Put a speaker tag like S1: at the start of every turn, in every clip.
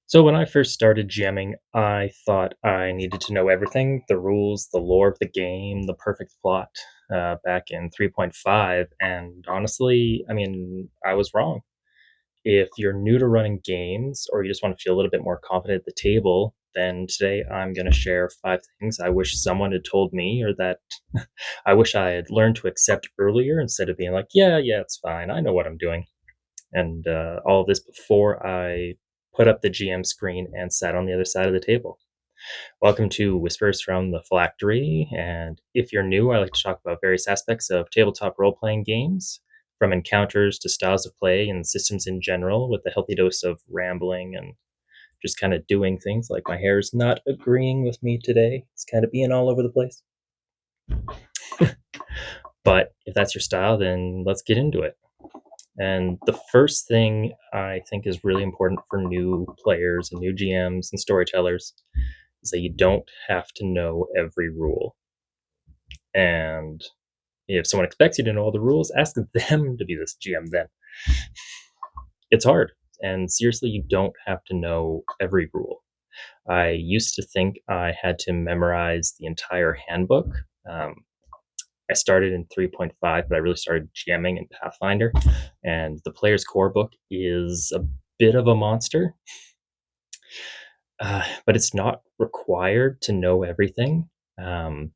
S1: So when I first started GMing, I thought I needed to know everything, the rules, the lore of the game, the perfect plot, back in 3.5. And honestly, I was wrong. If you're new to running games or you just want to feel a little bit more confident at the table, then today I'm going to share 5 things I wish someone had told me or that I wish I had learned to accept earlier instead of being like, yeah, it's fine. I know what I'm doing. And all of this before I put up the GM screen and sat on the other side of the table. Welcome to Whispers from the Phylactery. And if you're new, I like to talk about various aspects of tabletop role playing games, from encounters to styles of play and systems in general, with a healthy dose of rambling and just kind of doing things like my hair's not agreeing with me today. It's kind of being all over the place. But if that's your style, then let's get into it. And the first thing I think is really important for new players and new GMs and storytellers is that you don't have to know every rule. And if someone expects you to know all the rules, ask them to be this GM then. It's hard. And seriously, you don't have to know every rule. I used to think I had to memorize the entire handbook. Um, I started in 3.5, but I really started GMing in Pathfinder. And the player's core book is a bit of a monster, but it's not required to know everything. Um,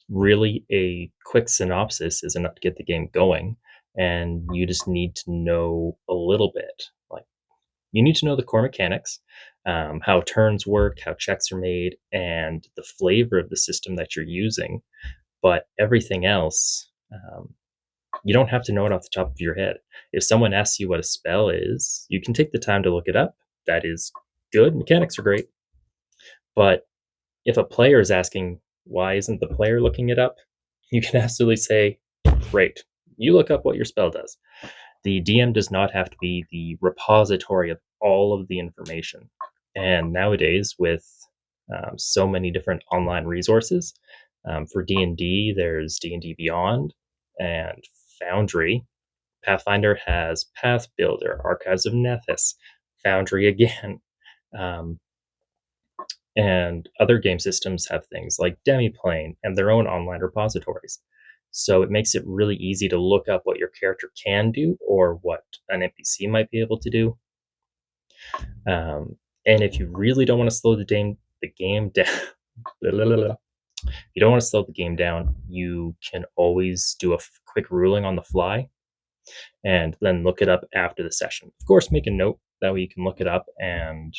S1: Really, a quick synopsis is enough to get the game going, and you just need to know a little bit. Like, you need to know the core mechanics, how turns work, how checks are made, and the flavor of the system that you're using. But everything else, you don't have to know it off the top of your head. If someone asks you what a spell is, you can take the time to look it up. That is good. Mechanics are great. But if a player is asking, why isn't the player looking it up? You can absolutely say, great, you look up what your spell does. The DM does not have to be the repository of all of the information. And nowadays, with so many different online resources, for D&D, there's D&D Beyond and Foundry. Pathfinder has Path Builder, Archives of Nethys, Foundry again. Um, and other game systems have things like Demiplane and their own online repositories. So it makes it really easy to look up what your character can do or what an NPC might be able to do. And if you really don't want to slow the game down, you don't want to slow the game down, you can always do a quick ruling on the fly and then look it up after the session. Of course, make a note that way you can look it up and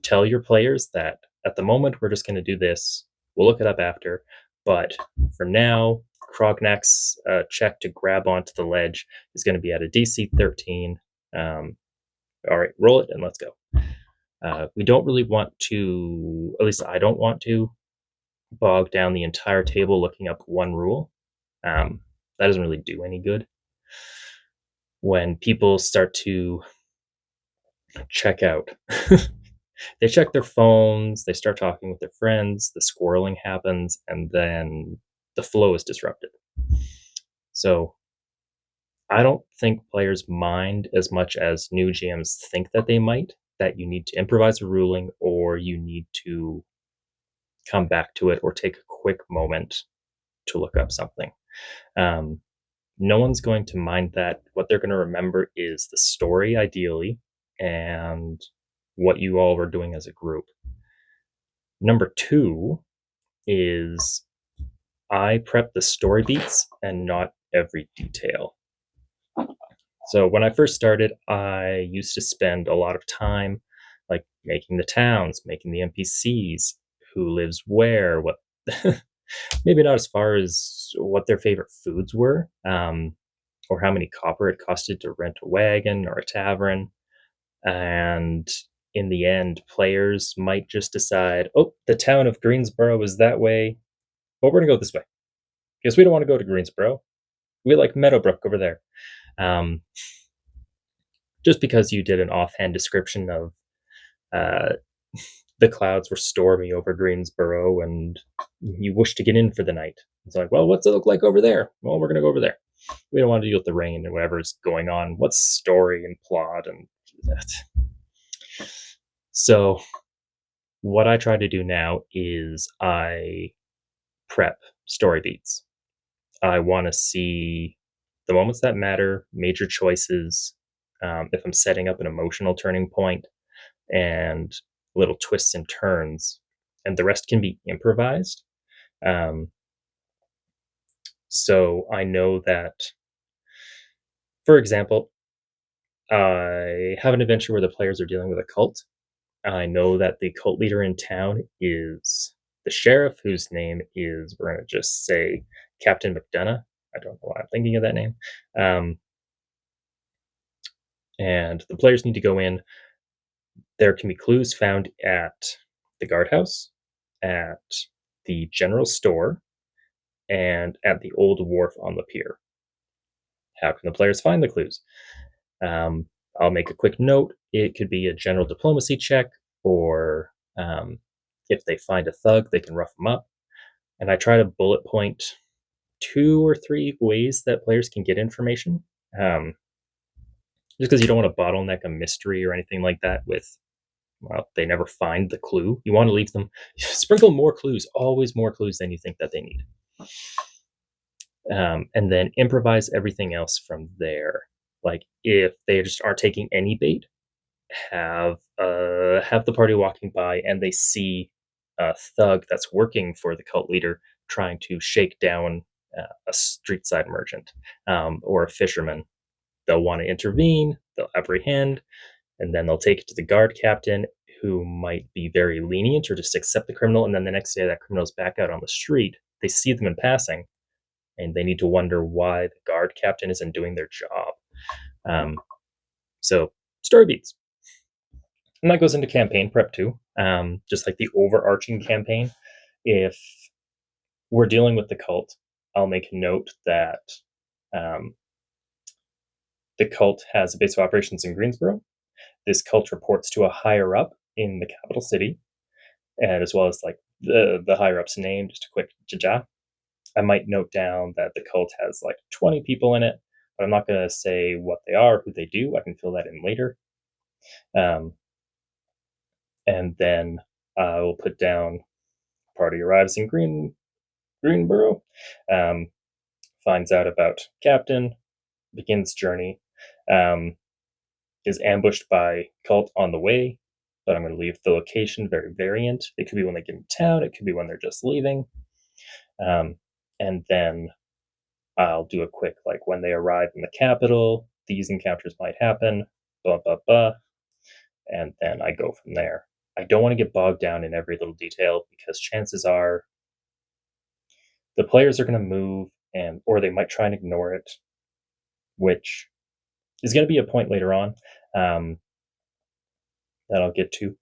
S1: tell your players that at the moment we're just going to do this. We'll look it up after, but for now, Crognac's check to grab onto the ledge is going to be at a DC 13. All right, roll it and let's go. We don't really want to, at least I don't want to, bog down the entire table looking up one rule. That doesn't really do any good. When people start to check out, they check their phones, they start talking with their friends, the squirreling happens, and then the flow is disrupted. So I don't think players mind as much as new GMs think that they might, that you need to improvise a ruling or you need to come back to it or take a quick moment to look up something. No one's going to mind that. What they're going to remember is the story, ideally, and what you all were doing as a group. Number 2 is I prep the story beats and not every detail. So when I first started, I used to spend a lot of time like making the towns, making the NPCs, who lives where, what maybe not as far as what their favorite foods were, or how many copper it costed to rent a wagon or a tavern. And in the end, players might just decide, oh, the town of Greensboro is that way, but we're going to go this way because we don't want to go to Greensboro. We like Meadowbrook over there. Um, just because you did an offhand description of uh, the clouds were stormy over Greensboro and you wish to get in for the night. It's like, well, what's it look like over there? Well, we're going to go over there. We don't want to deal with the rain and whatever's going on. What's story and plot and that? So what I try to do now is I prep story beats. I want to see the moments that matter, major choices, if I'm setting up an emotional turning point, and little twists and turns, and the rest can be improvised. Um, so I know that, for example, I have an adventure where the players are dealing with a cult. I know that the cult leader in town is the sheriff, whose name is, we're going to just say Captain McDonough. I don't know why I'm thinking of that name. Um, and the players need to go in. There can be clues found at the guardhouse, at the general store, and at the old wharf on the pier. How can the players find the clues? Um, I'll make a quick note. It could be a general diplomacy check, or if they find a thug, they can rough them up. And I try to bullet point 2 or 3 ways that players can get information. Um, just because you don't want to bottleneck a mystery or anything like that with, well, they never find the clue. You want to leave them, sprinkle more clues, always more clues than you think that they need. And then improvise everything else from there. Like if they just aren't taking any bait, have the party walking by and they see a thug that's working for the cult leader trying to shake down a street side merchant, or a fisherman. They'll want to intervene, they'll apprehend, and then they'll take it to the guard captain, who might be very lenient or just accept the criminal. And then the next day, that criminal's back out on the street. They see them in passing, and they need to wonder why the guard captain isn't doing their job. Um, so, story beats. And that goes into campaign prep too. Just like the overarching campaign. If we're dealing with the cult, I'll make a note that um, the cult has a base of operations in Greensboro. This cult reports to a higher up in the capital city, and as well as like the higher up's name. Just a quick jaja. I might note down that the cult has like 20 people in it, but I'm not going to say what they are, who they do. I can fill that in later. Um, and then I will put down party arrives in Greenboro, um, finds out about Captain, begins journey, um, is ambushed by cult on the way, but I'm going to leave the location very variant. It could be when they get in town, it could be when they're just leaving. And then I'll do a quick, like, when they arrive in the capital, these encounters might happen, blah, blah, blah. And then I go from there. I don't want to get bogged down in every little detail because chances are the players are going to move, and or they might try and ignore it, which is going to be a point later on, um, that I'll get to.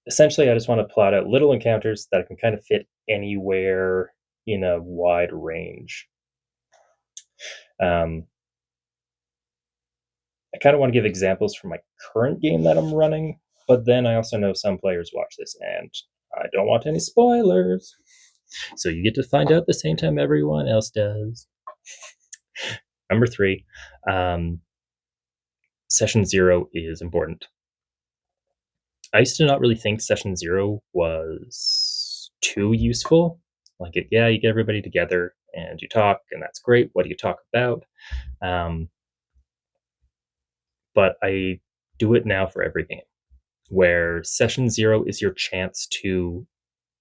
S1: Essentially, I just want to plot out little encounters that can kind of fit anywhere in a wide range. Um, I kind of want to give examples from my current game that I'm running, but then I also know some players watch this and I don't want any spoilers. So you get to find out the same time everyone else does. Number 3, um, session 0 is important. I used to not really think session 0 was too useful. Like, yeah, you get everybody together and you talk, and that's great. What do you talk about? Um, but I do it now for every game, where session 0 is your chance to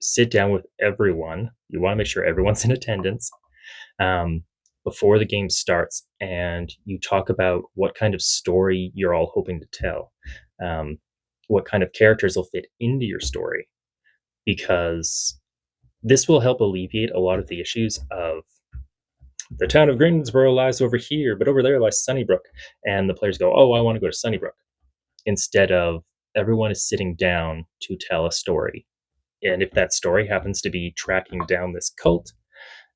S1: sit down with everyone. You want to make sure everyone's in attendance, um, before the game starts, and you talk about what kind of story you're all hoping to tell, um, what kind of characters will fit into your story, because this will help alleviate a lot of the issues of the town of Greensboro lies over here, but over there lies Sunnybrook. And the players go, oh, I want to go to Sunnybrook. Instead of everyone is sitting down to tell a story. And if that story happens to be tracking down this cult,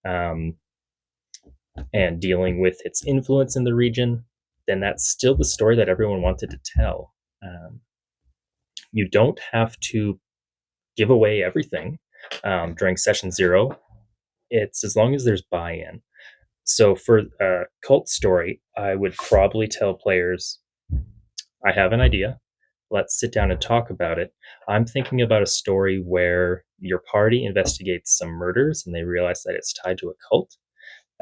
S1: um, and dealing with its influence in the region, then that's still the story that everyone wanted to tell. You don't have to give away everything during session 0. It's as long as there's buy in. So for a cult story, I would probably tell players, I have an idea. let's sit down and talk about it. I'm thinking about a story where your party investigates some murders and they realize that it's tied to a cult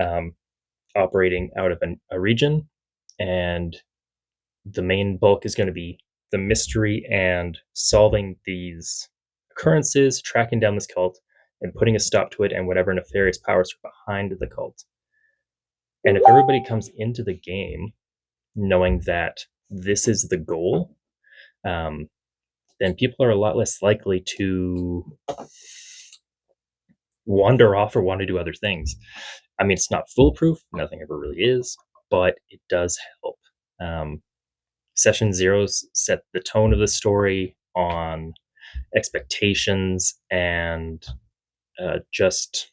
S1: um, operating out of a region. And the main bulk is going to be the mystery and solving these occurrences, tracking down this cult, and putting a stop to it and whatever nefarious powers are behind the cult. And if everybody comes into the game knowing that this is the goal, um, then people are a lot less likely to wander off or want to do other things. I mean, it's not foolproof, nothing ever really is, but it does help. Um, Session zeros set the tone of the story on expectations and just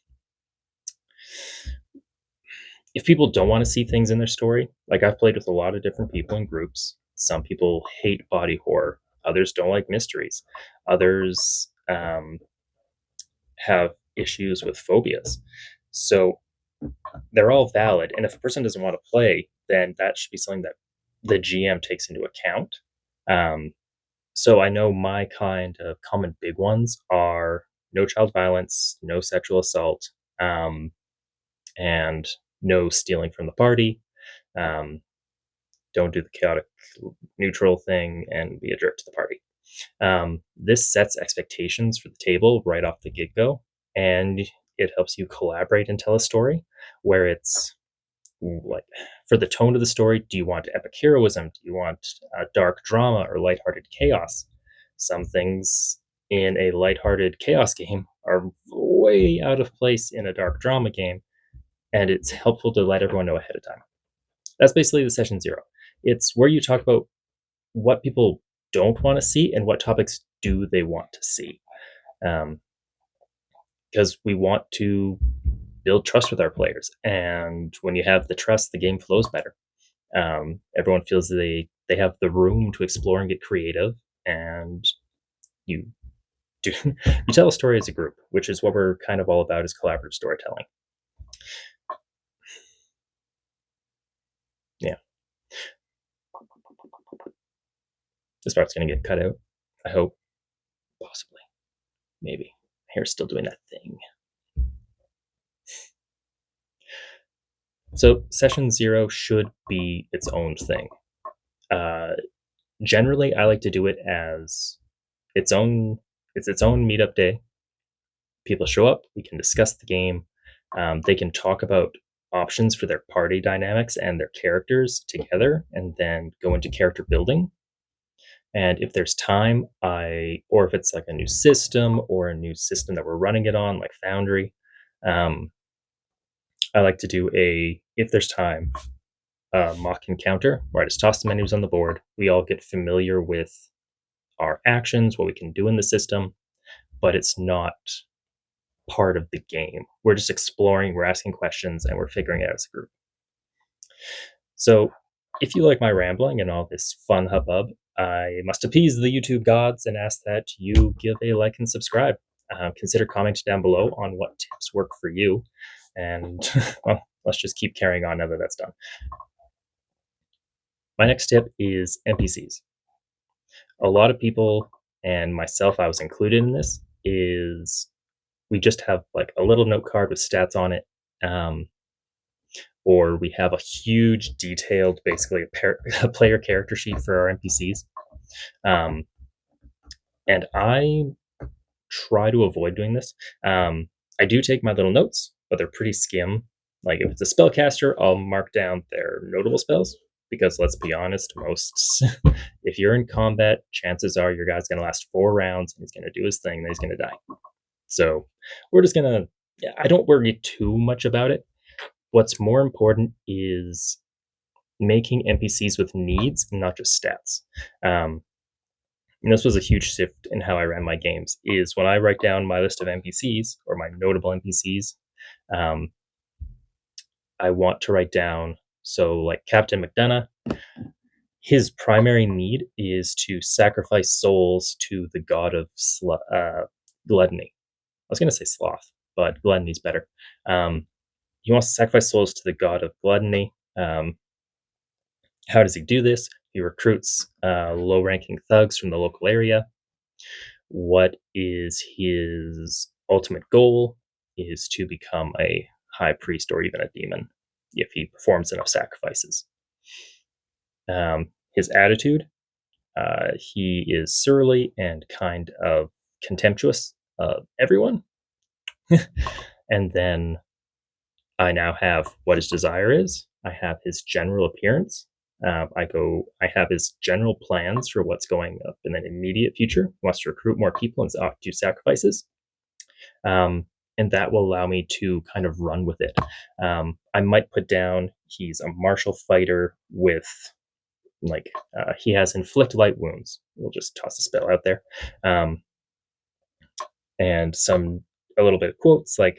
S1: if people don't want to see things in their story, like I've played with a lot of different people in groups. Some people hate body horror, others don't like mysteries, others have issues with phobias. So they're all valid. And if a person doesn't want to play, then that should be something that the GM takes into account. Um, so I know my kind of common big ones are no child violence, no sexual assault, and no stealing from the party. Um, don't do the chaotic neutral thing and be a jerk to the party. This sets expectations for the table right off the get go, and it helps you collaborate and tell a story where it's like for the tone of the story. Do you want epic heroism? Do you want dark drama or lighthearted chaos? Some things in a lighthearted chaos game are way out of place in a dark drama game, and it's helpful to let everyone know ahead of time. That's basically the session zero. It's where you talk about what people don't want to see and what topics do they want to see. Because we want to build trust with our players. And when you have the trust, the game flows better. Everyone feels they have the room to explore and get creative, and you do you tell a story as a group, which is what we're kind of all about, is collaborative storytelling. Yeah, this part's gonna get cut out. I hope, possibly, maybe. Hair's still doing that thing. So session zero should be its own thing. Uh, Generally, I like to do it as its own. It's its own meetup day. People show up. We can discuss the game. They can talk about options for their party dynamics and their characters together, and then go into character building. And if there's time, or if it's like a new system or a new system that we're running it on, like Foundry, um, I like to do if there's time, mock encounter where I just toss the menus on the board. We all get familiar with our actions, what we can do in the system, but it's not part of the game. We're just exploring, we're asking questions, and we're figuring it out as a group. So, if you like my rambling and all this fun hubbub, I must appease the YouTube gods and ask that you give a like and subscribe. Consider commenting down below on what tips work for you. And, well, let's just keep carrying on now that that's done. My next tip is NPCs. A lot of people, and myself, I was included in this, is we just have like a little note card with stats on it. Or we have a huge detailed, basically a player character sheet for our NPCs. And I try to avoid doing this. I do take my little notes, but they're pretty skim. Like if it's a spellcaster, I'll mark down their notable spells because let's be honest, most if you're in combat, chances are your guy's going to last 4 rounds and he's going to do his thing and he's going to die. So we're just going to, I don't worry too much about it. What's more important is making NPCs with needs and not just stats. And this was a huge shift in how I ran my games. Is when I write down my list of NPCs or my notable NPCs, um, I want to write down. So, like Captain McDonough, his primary need is to sacrifice souls to the god of gluttony. I was going to say sloth, but gluttony's better. He wants to sacrifice souls to the god of gluttony. How does he do this? He recruits low-ranking thugs from the local area. What is his ultimate goal is to become a high priest or even a demon if he performs enough sacrifices. His attitude, he is surly and kind of contemptuous of everyone. And then I now have what his desire is. I have his general appearance. I have his general plans for what's going up in the immediate future. He wants to recruit more people and do sacrifices. And that will allow me to kind of run with it. I might put down he's a martial fighter with he has inflict light wounds. We'll just toss the spell out there, um, and a little bit of quotes um,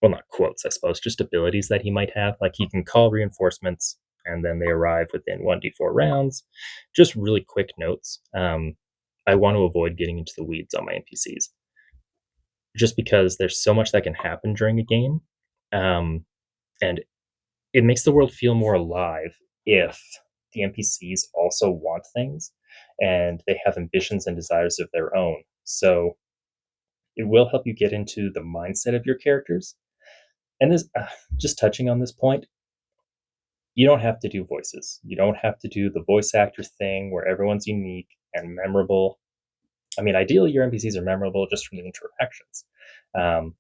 S1: well, not quotes, I suppose, just abilities that he might have. Like he can call reinforcements, and then they arrive within 1d4 rounds. Just really quick notes. I want to avoid getting into the weeds on my NPCs, just because there's so much that can happen during a game, um, and it makes the world feel more alive if the NPCs also want things and they have ambitions and desires of their own. So it will help you get into the mindset of your characters. And this, just touching on this point, you don't have to do voices. You don't have to do the voice actor thing where everyone's unique and memorable. I mean, ideally, your NPCs are memorable just from the interactions. Um,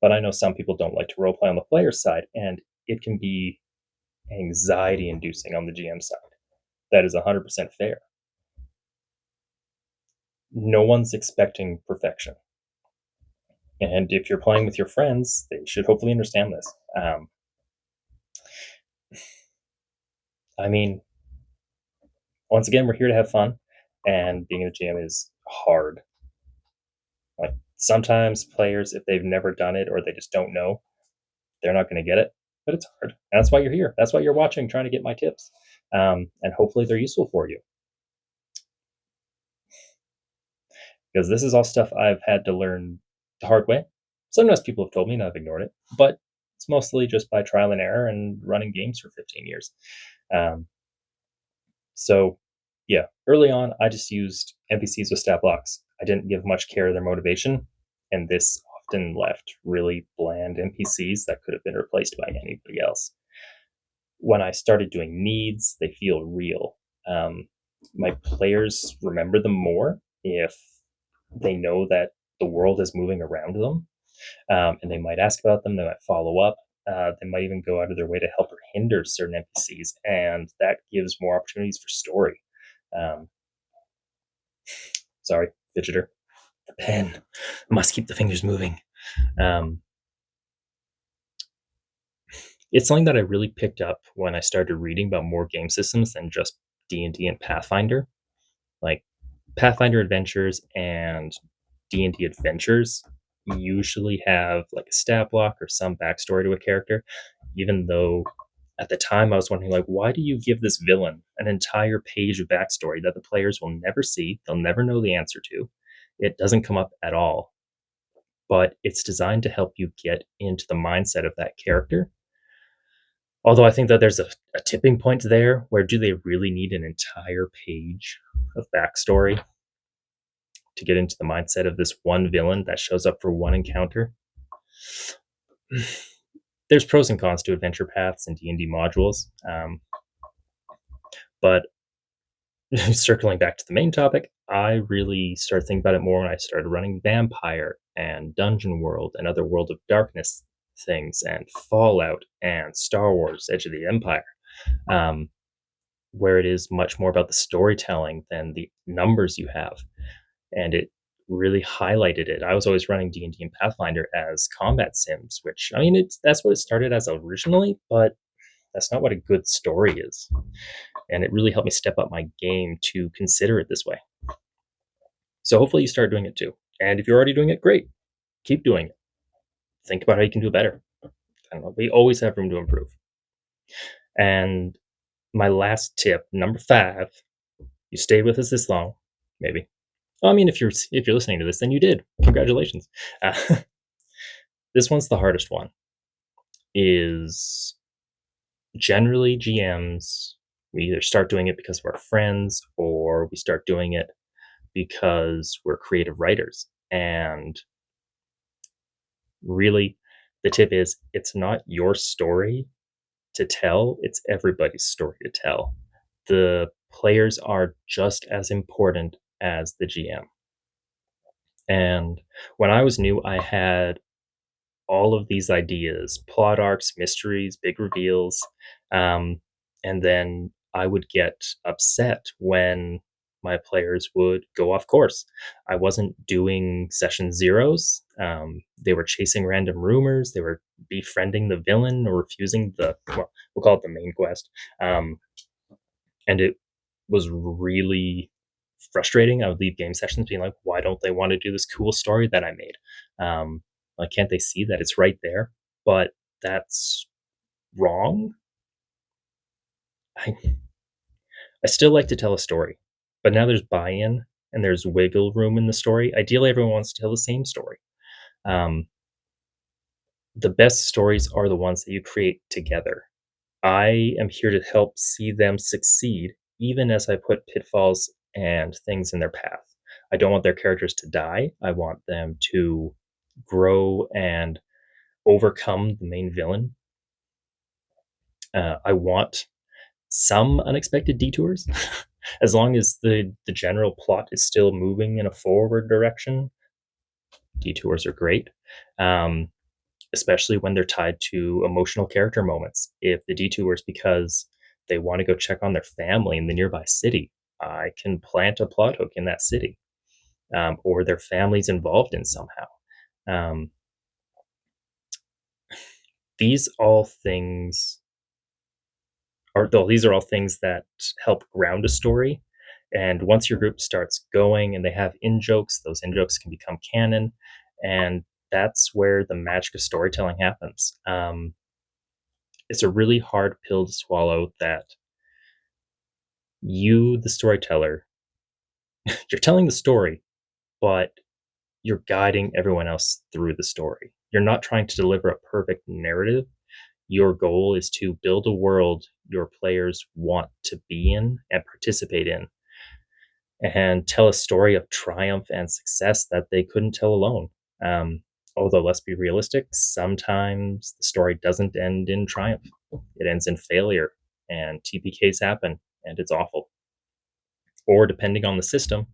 S1: but I know some people don't like to roleplay on the player side, and it can be anxiety inducing on the GM side. That is 100% fair. No one's expecting perfection. And if you're playing with your friends, they should hopefully understand this. I mean, once again, we're here to have fun, and being a GM is hard. Like sometimes players, if they've never done it or they just don't know, they're not going to get it. But it's hard. And that's why you're here. That's why you're watching, trying to get my tips, and hopefully they're useful for you. Because this is all stuff I've had to learn the hard way. Sometimes people have told me and I've ignored it, but it's mostly just by trial and error and running games for 15 years. Um, so, yeah, early on, I just used NPCs with stat blocks. I didn't give much care to their motivation, and this often left really bland NPCs that could have been replaced by anybody else. When I started doing needs, they feel real. My players remember them more if they know that the world is moving around them, and they might ask about them. They might follow up. They might even go out of their way to help or hinder certain NPCs, and that gives more opportunities for story. Um, sorry, fidgeter. The pen must keep the fingers moving. Um, it's something that I really picked up when I started reading about more game systems than just D&D and Pathfinder. Like Pathfinder Adventures and D&D Adventures usually have like a stat block or some backstory to a character, even though at the time I was wondering like why do you give this villain an entire page of backstory that the players will never see, they'll never know the answer to. It doesn't come up at all, but it's designed to help you get into the mindset of that character. Although I think that there's a tipping point there where do they really need an entire page of backstory to get into the mindset of this one villain that shows up for one encounter? There's pros and cons to adventure paths and D&D modules, but circling back to the main topic, I really started thinking about it more when I started running Vampire and Dungeon World and other World of Darkness things and Fallout and Star Wars Edge of the Empire, um, where it is much more about the storytelling than the numbers you have. And it really highlighted it. I was always running D&D and Pathfinder as combat sims, which I mean, that's what it started as originally, but that's not what a good story is. And it really helped me step up my game to consider it this way. So hopefully you start doing it too. And if you're already doing it, great. Keep doing it. Think about how you can do better. I don't know. We always have room to improve. And my last tip, number 5, you stayed with us this long, maybe. Well, I mean, if you're listening to this, then you did. Congratulations. Uh, this one's the hardest one. Is Generally, GMs, we either start doing it because of our friends or we start doing it because we're creative writers. And really, the tip is it's not your story to tell, it's everybody's story to tell. The players are just as important as the GM. And when I was new, I had all of these ideas, plot arcs, mysteries, big reveals. Um, and then I would get upset when my players would go off course. I wasn't doing session zeros. They were chasing random rumors. They were befriending the villain or refusing well, we'll call it the main quest. Um, and it was really frustrating. I would leave game sessions being like, why don't they want to do this cool story that I made? Like, can't they see that it's right there? But that's wrong. I, I still like to tell a story, but now there's buy in and there's wiggle room in the story. Ideally, everyone wants to tell the same story. Um, the best stories are the ones that you create together. I am here to help see them succeed, even as I put pitfalls and things in their path. I don't want their characters to die. I want them to grow and overcome the main villain. I want some unexpected detours, as long as the general plot is still moving in a forward direction. Detours are great. Um, Especially when they're tied to emotional character moments. If the detour is because they want to go check on their family in the nearby city, I can plant a plot hook in that city, or their family's involved in somehow. Um, these all things these are all things that help ground a story. And once your group starts going and they have in jokes, those in jokes can become canon, and that's where the magic of storytelling happens. It's a really hard pill to swallow that you, the storyteller, you're telling the story, but you're guiding everyone else through the story. You're not trying to deliver a perfect narrative. Your goal is to build a world your players want to be in and participate in, and tell a story of triumph and success that they couldn't tell alone. Um, Although, let's be realistic, sometimes the story doesn't end in triumph, it ends in failure, and TPKs happen, and it's awful. Or, depending on the system,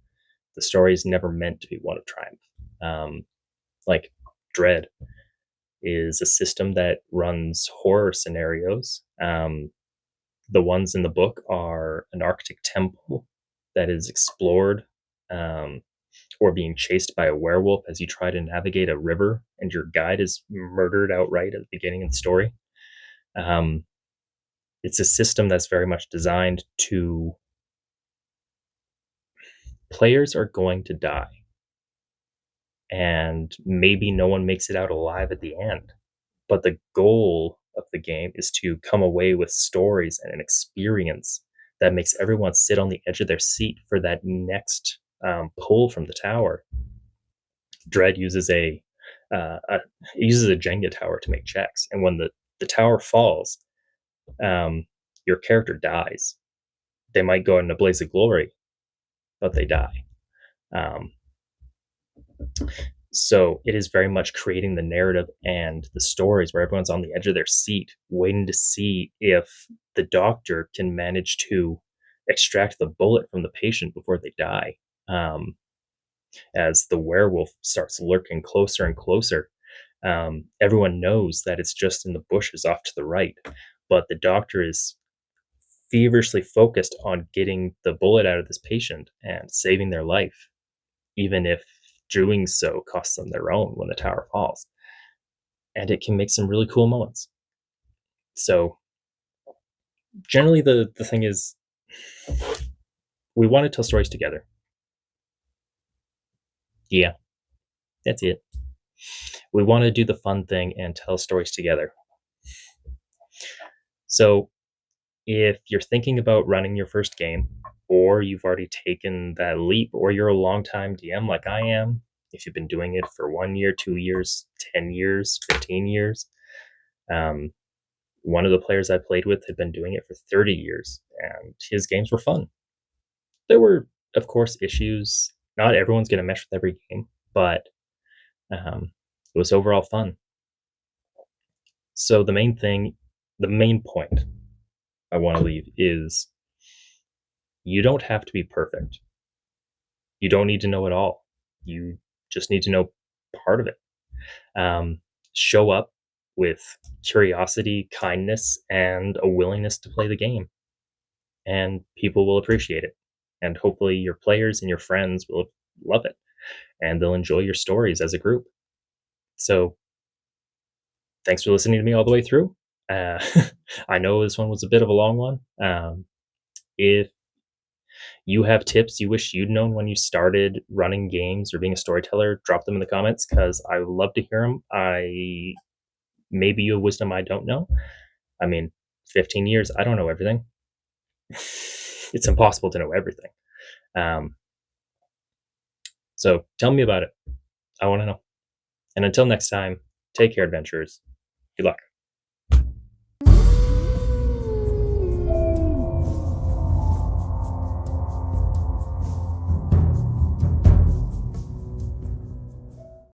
S1: the story is never meant to be one of triumph. Um, like Dread is a system that runs horror scenarios. The ones in the book are an Arctic temple that is explored, um, or being chased by a werewolf as you try to navigate a river, and your guide is murdered outright at the beginning of the story. Um, it's a system that's very much designed to players are going to die, and maybe no one makes it out alive at the end. But the goal of the game is to come away with stories and an experience that makes everyone sit on the edge of their seat for that next pull from the tower. Dread uses a Jenga tower to make checks, and when the tower falls, um, your character dies. They might go in a blaze of glory, but they die. Um, So it is very much creating the narrative and the stories where everyone's on the edge of their seat, waiting to see if the doctor can manage to extract the bullet from the patient before they die. Um, as the werewolf starts lurking closer and closer, everyone knows that it's just in the bushes off to the right, but the doctor is feverishly focused on getting the bullet out of this patient and saving their life, even if doing so costs them their own when the tower falls. And it can make some really cool moments. So generally the thing is we want to tell stories together. Yeah, that's it. We want to do the fun thing and tell stories together. So if you're thinking about running your first game, or you've already taken that leap, or you're a long time DM like I am, if you've been doing it for 1 year, 2 years, 10 years, 15 years, um, One of the players I played with had been doing it for 30 years, and his games were fun. There were, of course, issues. Not everyone's going to mesh with every game, but it was overall fun. So the main point I want to leave is you don't have to be perfect. You don't need to know it all. You just need to know part of it. Um, Show up with curiosity, kindness, and a willingness to play the game, and people will appreciate it. And hopefully, your players and your friends will love it, and they'll enjoy your stories as a group. So, thanks for listening to me all the way through. Uh, I know this one was a bit of a long one. If you have tips you wish you'd known when you started running games or being a storyteller, drop them in the comments because I would love to hear them. I maybe you have wisdom I don't know. I mean, 15 years, I don't know everything. It's impossible to know everything. Um, so tell me about it. I want to know. And until next time, take care, adventurers. Good luck.